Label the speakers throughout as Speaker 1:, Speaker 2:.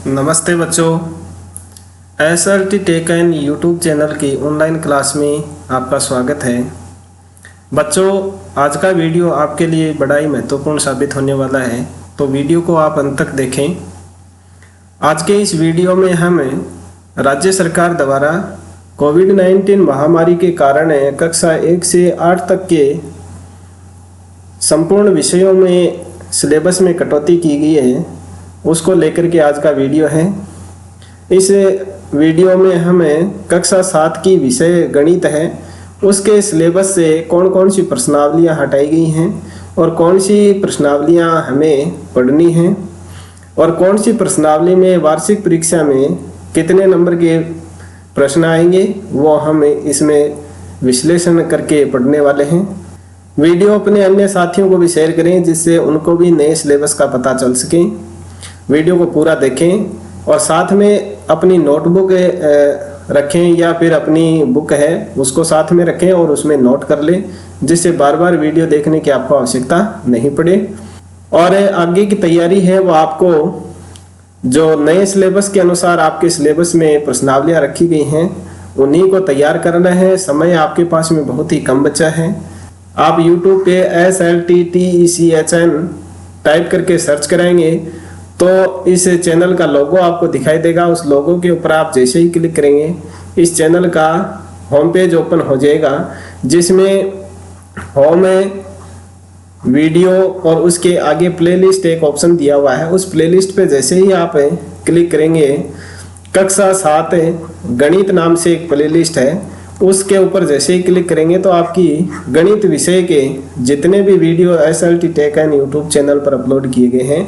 Speaker 1: नमस्ते बच्चों, SLT tech and YouTube channel की ऑनलाइन क्लास में आपका स्वागत है। बच्चों, आज का वीडियो आपके लिए बड़ा ही महत्वपूर्ण साबित होने वाला है, तो वीडियो को आप अंत तक देखें। आज के इस वीडियो में हम राज्य सरकार द्वारा कोविड-19 महामारी के कारण कक्षा 1 से 8 तक के संपूर्ण विषयों में सिलेबस में कटौती की गई है, उसको लेकर के आज का वीडियो है। इस वीडियो में हमें कक्षा 7 की विषय गणित है, उसके सिलेबस से कौन कौन सी प्रश्नावलियाँ हटाई गई हैं और कौन सी प्रश्नावलियाँ हमें पढ़नी हैं और कौन सी प्रश्नावली में वार्षिक परीक्षा में कितने नंबर के प्रश्न आएंगे, वो हम इसमें विश्लेषण करके पढ़ने वाले हैं। वीडियो अपने अन्य साथियों को भी शेयर करें, जिससे उनको भी नए सिलेबस का पता चल सके। वीडियो को पूरा देखें और साथ में अपनी नोटबुक रखें या फिर अपनी बुक है उसको साथ में रखें और उसमें नोट कर लें, जिससे बार बार वीडियो देखने की आपको आवश्यकता नहीं पड़े। और आगे की तैयारी है वो आपको जो नए सिलेबस के अनुसार आपके सिलेबस में प्रश्नावलियाँ रखी गई हैं उन्हीं को तैयार करना है। समय आपके पास में बहुत ही कम बचा है। आप YouTube पे SLTTECHN टाइप करके सर्च कराएंगे तो इस चैनल का लोगो आपको दिखाई देगा। उस लोगो के ऊपर आप जैसे ही क्लिक करेंगे इस चैनल का होम पेज ओपन हो जाएगा, जिसमें होम वीडियो और उसके आगे प्लेलिस्ट एक ऑप्शन दिया हुआ है। उस प्लेलिस्ट पे जैसे ही आप क्लिक करेंगे, कक्षा 7 गणित नाम से एक प्लेलिस्ट है, उसके ऊपर जैसे ही क्लिक करेंगे तो आपकी गणित विषय के जितने भी video SLT tech and YouTube channel पर अपलोड किए गए हैं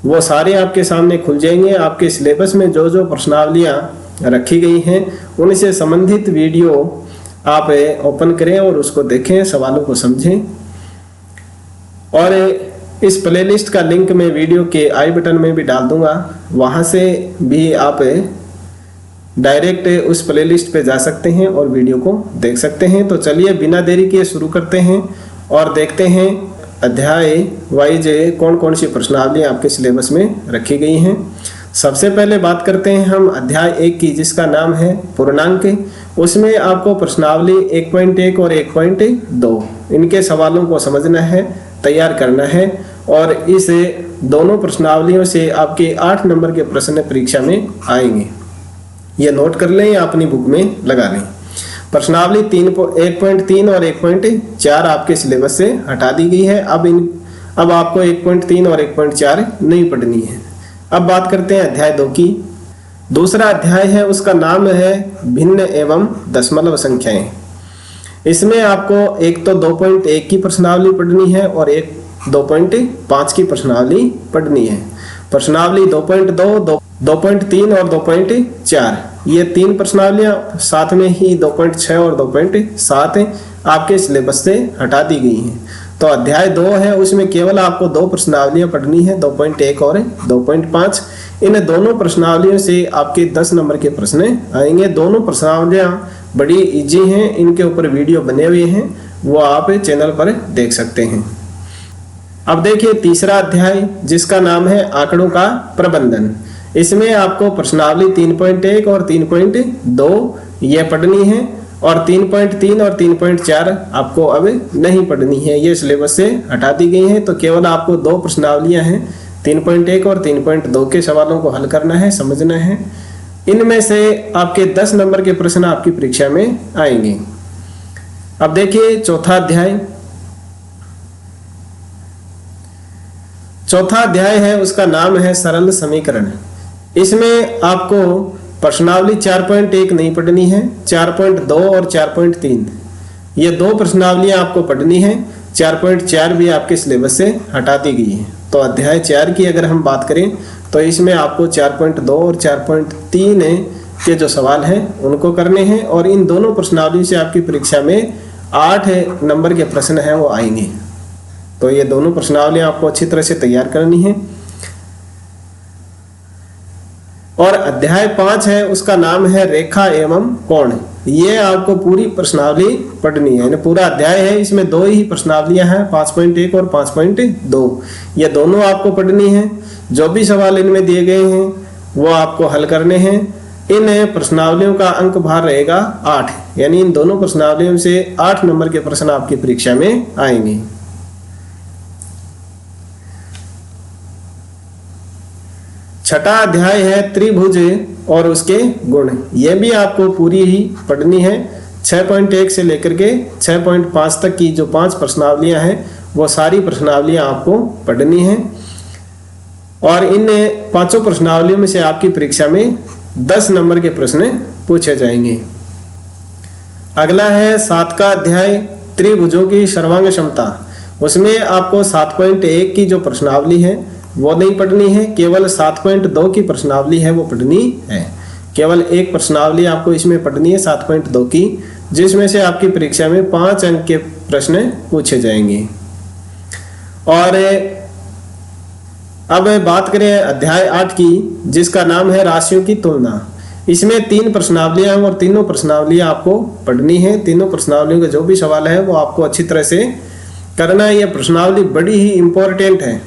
Speaker 1: वो सारे आपके सामने खुल जाएंगे। आपके सिलेबस में जो जो प्रश्नावलियाँ रखी गई हैं उनसे संबंधित वीडियो आप ओपन करें और उसको देखें, सवालों को समझें। और इस प्लेलिस्ट का लिंक मैं वीडियो के आई बटन में भी डाल दूंगा, वहाँ से भी आप डायरेक्ट उस प्लेलिस्ट पे जा सकते हैं और वीडियो को देख सकते हैं। तो चलिए बिना देरी किए शुरू करते हैं और देखते हैं अध्याय वाइज कौन कौन सी प्रश्नावलियाँ आपके सिलेबस में रखी गई हैं। सबसे पहले बात करते हैं हम अध्याय 1 की, जिसका नाम है पूर्णांक। उसमें आपको प्रश्नावली 1.1 और 1.2 इनके सवालों को समझना है, तैयार करना है और इस दोनों प्रश्नावलियों से आपके 8 नंबर के प्रश्न परीक्षा में आएंगे। ये नोट कर लें या अपनी बुक में लगा लें। प्रश्नावली 1.3 और 1.4 आपके सिलेबस से हटा दी गई है। अब आपको 1.3 और 1.4 नहीं पढ़नी है। अब बात करते हैं अध्याय 2 की। दूसरा अध्याय है, उसका नाम है भिन्न एवं दशमलव संख्याएं। इसमें आपको एक तो 2.1 की प्रश्नावली पढ़नी है और एक 2.5 की प्रश्नावली पढ़नी है। प्रश्नावली 2.2, 2.3 और 2.4 ये 3 प्रश्नावलियाँ, साथ में ही 2.6 और 2.7 आपके सिलेबस से हटा दी गई हैं। तो अध्याय 2 है, उसमें केवल आपको 2 प्रश्नावलियाँ पढ़नी है, 2.1 और 2.5। इन दोनों प्रश्नावलियों से आपके 10 नंबर के प्रश्न आएंगे। दोनों प्रश्नावलियाँ बड़ी इजी हैं, इनके ऊपर वीडियो बने हुए हैं, वो आप चैनल पर देख सकते हैं। अब देखिए तीसरा अध्याय, जिसका नाम है आंकड़ों का प्रबंधन। इसमें आपको प्रश्नावली 3.1 और 3.2 ये पढ़नी है और 3.3 और 3.4 आपको अब नहीं पढ़नी है, ये सिलेबस से हटा दी गई हैं। तो केवल आपको 2 प्रश्नावलियाँ हैं, 3.1 और 3.2 के सवालों को हल करना है, समझना है। इनमें से आपके 10 नंबर के प्रश्न आपकी परीक्षा में आएंगे। अब देखिए चौथा अध्याय। चौथा अध्याय है, उसका नाम है सरल समीकरण। इसमें आपको प्रश्नावली 4.1 नहीं पढ़नी है, 4.2 और 4.3 ये 2 प्रश्नावलियाँ आपको पढ़नी है। 4.4 भी आपके सिलेबस से हटा दी गई है। तो अध्याय 4 की अगर हम बात करें तो इसमें आपको 4.2 और 4.3 के जो सवाल हैं उनको करने हैं और इन दोनों प्रश्नावली से आपकी परीक्षा में 8 नंबर के प्रश्न हैं वो आएंगे। तो ये दोनों प्रश्नावलियाँ आपको अच्छी तरह से तैयार करनी है। और अध्याय 5 है, उसका नाम है रेखा एवं कोण। ये आपको पूरी प्रश्नावली पढ़नी है, पूरा अध्याय है, इसमें 2 ही प्रश्नावलियां हैं, 5.1 और 5.2। ये दोनों आपको पढ़नी है। जो भी सवाल इनमें दिए गए हैं वो आपको हल करने हैं। इन प्रश्नावलियों का अंक भार रहेगा 8, यानी इन दोनों प्रश्नावलियों से 8 नंबर के प्रश्न आपकी परीक्षा में आएंगे। छठा अध्याय है त्रिभुज और उसके गुण। यह भी आपको पूरी ही पढ़नी है। 6.1 से लेकर के 6.5 तक की जो 5 प्रश्नावलियां हैं वो सारी प्रश्नावलियां आपको पढ़नी है और इन 5 प्रश्नावलियों में से आपकी परीक्षा में 10 नंबर के प्रश्न पूछे जाएंगे। अगला है 7 का अध्याय त्रिभुजों की सर्वांग क्षमता। उसमें आपको 7.1 की जो प्रश्नावली है वो नहीं पढ़नी है, केवल 7.2 की प्रश्नावली है वो पढ़नी है। केवल एक प्रश्नावली आपको इसमें पढ़नी है 7.2 की, जिसमें से आपकी परीक्षा में 5 अंक के प्रश्न पूछे जाएंगे। और अब बात करें अध्याय 8 की, जिसका नाम है राशियों की तुलना। इसमें 3 प्रश्नावलियां हैं और तीनों प्रश्नावलियां आपको पढ़नी है। तीनों प्रश्नावलियों का जो भी सवाल है वो आपको अच्छी तरह से करना है। यह प्रश्नावली बड़ी ही इंपॉर्टेंट है,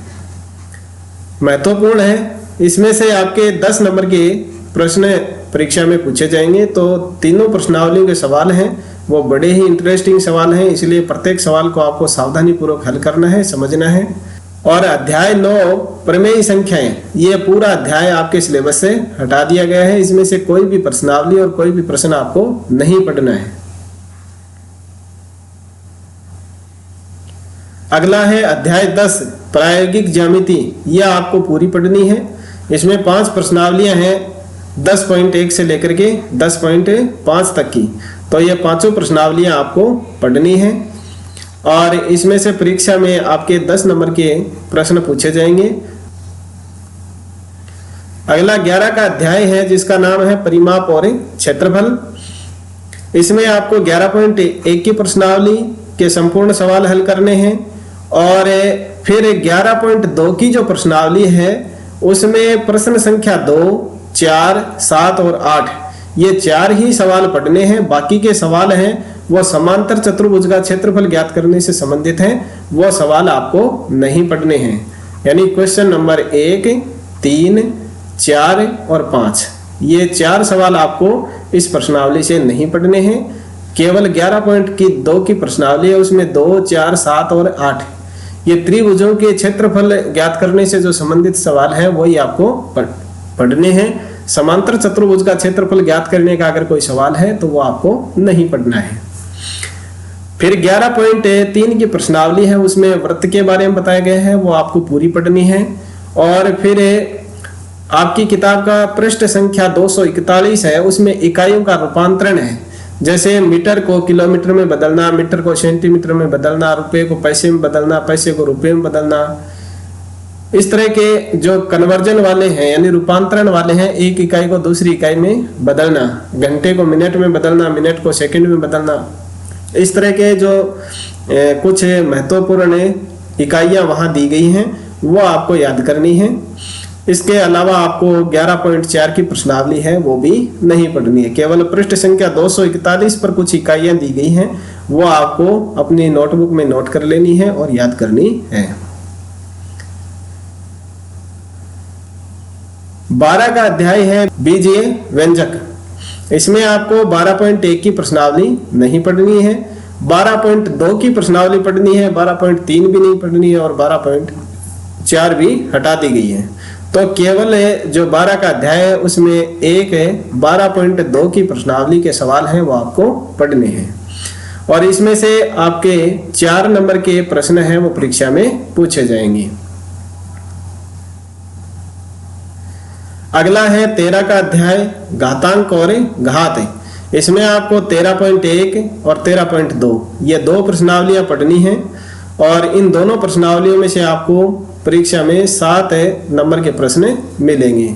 Speaker 1: महत्वपूर्ण है। इसमें से आपके 10 नंबर के प्रश्न परीक्षा में पूछे जाएंगे। तो तीनों प्रश्नावलियों के सवाल हैं वो बड़े ही इंटरेस्टिंग सवाल हैं, इसलिए प्रत्येक सवाल को आपको सावधानी पूर्वक हल करना है, समझना है। और अध्याय 9 प्रमेय संख्याएं, ये पूरा अध्याय आपके सिलेबस से हटा दिया गया है। इसमें से कोई भी प्रश्नावली और कोई भी प्रश्न आपको नहीं पढ़ना है। अगला है अध्याय 10 प्रायोगिक ज्यामिति। यह आपको पूरी पढ़नी है। इसमें 5 प्रश्नावलियां हैं 10.1 से लेकर के 10.5 तक की। तो ये 5 प्रश्नावलियां आपको पढ़नी है और इसमें से परीक्षा में आपके 10 नंबर के प्रश्न पूछे जाएंगे। अगला 11 का अध्याय है जिसका नाम है परिमाप और क्षेत्रफल। इसमें आपको 11.1 की प्रश्नावली के संपूर्ण सवाल हल करने हैं और फिर 11.2 की जो प्रश्नावली है उसमें प्रश्न संख्या 2, 4, 7 और 8 ये 4 ही सवाल पढ़ने हैं। बाकी के सवाल हैं वो समांतर चतुर्भुज का क्षेत्रफल ज्ञात करने से संबंधित हैं, वो सवाल आपको नहीं पढ़ने हैं। यानी क्वेश्चन नंबर 1, 3, 4 और 5 ये 4 सवाल आपको इस प्रश्नावली से नहीं पढ़ने हैं। केवल 11.2 की प्रश्नावली है, उसमें 2, 4, 7 और 8 ये त्रिभुजों के क्षेत्रफल ज्ञात करने से जो संबंधित सवाल है वही आपको पढ़ने हैं। समांतर चतुर्भुज का क्षेत्रफल ज्ञात करने का अगर कोई सवाल है तो वो आपको नहीं पढ़ना है। फिर 11.3 की प्रश्नावली है, उसमें वृत्त के बारे में बताया गया है, वो आपको पूरी पढ़नी है। और फिर आपकी किताब का पृष्ठ संख्या 241 है, उसमें इकाइयों का रूपांतरण है। जैसे मीटर को किलोमीटर में बदलना, मीटर को सेंटीमीटर में बदलना, रुपए को पैसे में बदलना, पैसे को रुपए में बदलना। इस तरह के जो कन्वर्जन वाले हैं यानी रूपांतरण वाले हैं, एक इकाई को दूसरी इकाई में बदलना, घंटे को मिनट में बदलना, मिनट को सेकंड में बदलना, इस तरह के जो कुछ महत्वपूर्ण इकाइयां वहां दी गई हैं वो आपको याद करनी है। इसके अलावा आपको 11.4 की प्रश्नावली है वो भी नहीं पढ़नी है। केवल पृष्ठ संख्या 241 पर कुछ इकाइयां दी गई हैं, वो आपको अपनी नोटबुक में नोट कर लेनी है और याद करनी है। 12 का अध्याय है बीजीय व्यंजक। इसमें आपको 12.1 की प्रश्नावली नहीं पढ़नी है, 12.2 की प्रश्नावली पढ़नी है, 12.3 भी नहीं पढ़नी है और 12.4 भी हटा दी गई है। तो केवल जो 12 का अध्याय है उसमें एक 12.2 की प्रश्नावली के सवाल हैं वो आपको पढ़ने हैं और इसमें से आपके 4 नंबर के प्रश्न हैं वो परीक्षा में पूछे जाएंगे। अगला है 13 का अध्याय घातांक और घात। इसमें आपको 13.1 और 13.2 ये 2 प्रश्नावलियां पढ़नी हैं और इन दोनों प्रश्नावलियों में से आपको परीक्षा में 7 नंबर के प्रश्न मिलेंगे।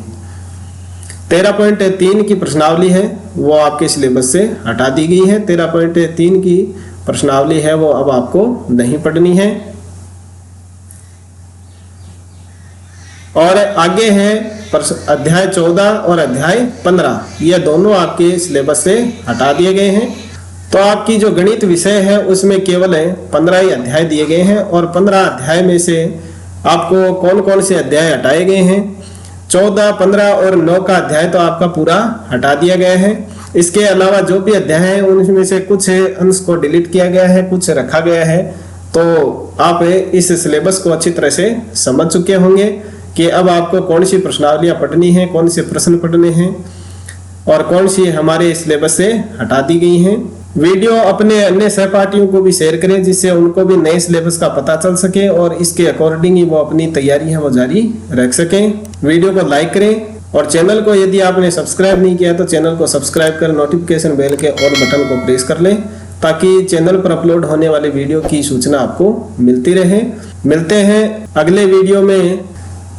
Speaker 1: 13.3 की प्रश्नावली है वो आपके सिलेबस से हटा दी गई है। 13.3 की प्रश्नावली है वो अब आपको नहीं पढ़नी है। और आगे है अध्याय 14 और अध्याय 15, ये दोनों आपके सिलेबस से हटा दिए गए हैं। तो आपकी जो गणित विषय है उसमें केवल 15 ही अध्याय दिए गए हैं और 15 अध्याय में से आपको कौन कौन से अध्याय हटाए गए हैं 14, 15 और 9 का अध्याय तो आपका पूरा हटा दिया गया है। इसके अलावा जो भी अध्याय है उनमें से कुछ अंश को डिलीट किया गया है, कुछ रखा गया है। तो आप इस सिलेबस को अच्छी तरह से समझ चुके होंगे कि अब आपको कौन सी प्रश्नावलियां पढ़नी है, कौन से प्रश्न पढ़ने हैं और कौन सी हमारे सिलेबस से हटा दी गई हैं। वीडियो अपने अन्य सहपाठियों को भी शेयर करें, जिससे उनको भी नए सिलेबस का पता चल सके और इसके अकॉर्डिंग ही वो अपनी तैयारी है वो जारी रख सकें। वीडियो को लाइक करें और चैनल को यदि आपने सब्सक्राइब नहीं किया तो चैनल को सब्सक्राइब कर नोटिफिकेशन बेल के ऑल बटन को प्रेस कर लें, ताकि चैनल पर अपलोड होने वाले वीडियो की सूचना आपको मिलती रहे। मिलते हैं अगले वीडियो में,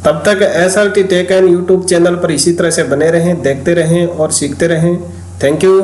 Speaker 1: तब तक SRT tech and YouTube channel पर इसी तरह से बने रहें, देखते रहें और सीखते रहें। Thank you.